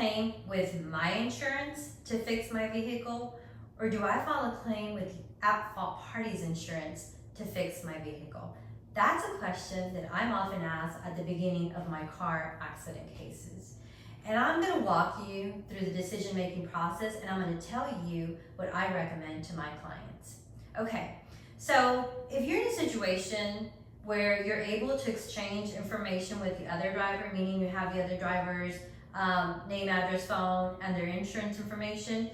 claim with my insurance to fix my vehicle, or do I file a claim with the at-fault party's insurance to fix my vehicle? That's a question that I'm often asked at the beginning of my car accident cases. And I'm going to walk you through the decision-making process, and I'm going to tell you what I recommend to my clients. Okay, so if you're in a situation where you're able to exchange information with the other driver, meaning you have the other driver's name, address, phone, and their insurance information,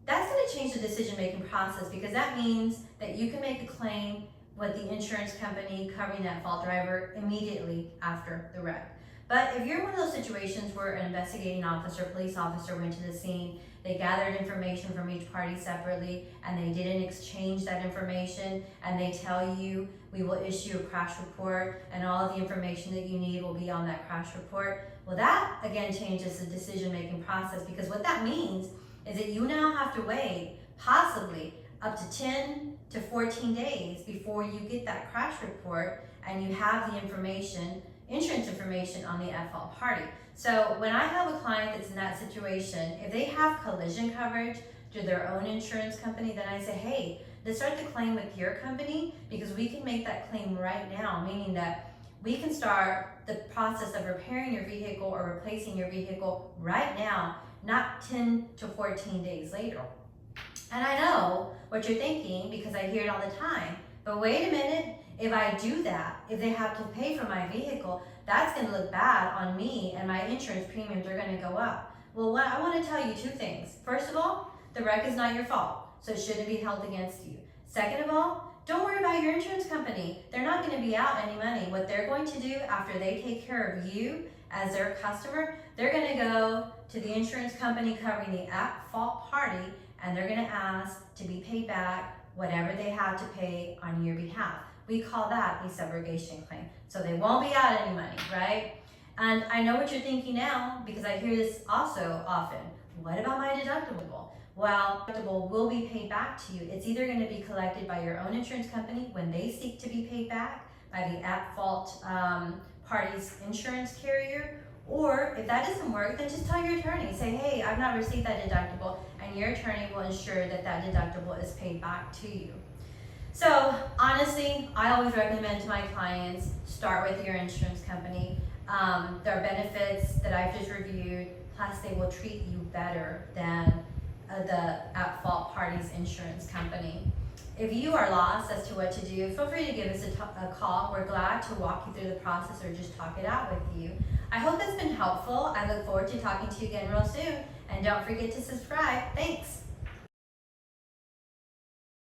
that's going to change the decision-making process, because that means that you can make a claim with the insurance company covering that fault driver immediately after the wreck. But if you're in one of those situations where an investigating officer, police officer went to the scene, they gathered information from each party separately, and they didn't exchange that information, and they tell you, we will issue a crash report, and all of the information that you need will be on that crash report, well, that again changes the decision-making process, because what that means is that you now have to wait possibly up to 10 to 14 days before you get that crash report and you have the information, insurance information on the at-fault party. So when I have a client that's in that situation, if they have collision coverage through their own insurance company, then I say, hey, let's start the claim with your company, because we can make that claim right now, meaning that we can start the process of repairing your vehicle or replacing your vehicle right now, not 10 to 14 days later. And I know what you're thinking, because I hear it all the time, but wait a minute, if I do that, if they have to pay for my vehicle, that's going to look bad on me, and my insurance premiums are going to go up. Well, I want to tell you two things. First of all, the wreck is not your fault, so it shouldn't be held against you. Second of all, don't worry about your insurance company. They're not going to be out any money. What they're going to do after they take care of you as their customer, they're going to go to the insurance company covering the at-fault party, and they're going to ask to be paid back whatever they have to pay on your behalf. We call that a subrogation claim. So they won't be out any money, right? And I know what you're thinking now, because I hear this also often. What about my deductible? Well, deductible will be paid back to you. It's either going to be collected by your own insurance company when they seek to be paid back by the at-fault party's insurance carrier, or if that doesn't work, then just tell your attorney. Say, hey, I've not received that deductible, and your attorney will ensure that that deductible is paid back to you. So honestly, I always recommend to my clients, start with your insurance company. There are benefits that I've just reviewed, plus they will treat you better than the at-fault party's insurance company. If you are lost as to what to do, feel free to give us a call. We're glad to walk you through the process or just talk it out with you. I hope that's been helpful. I look forward to talking to you again real soon. And don't forget to subscribe. Thanks.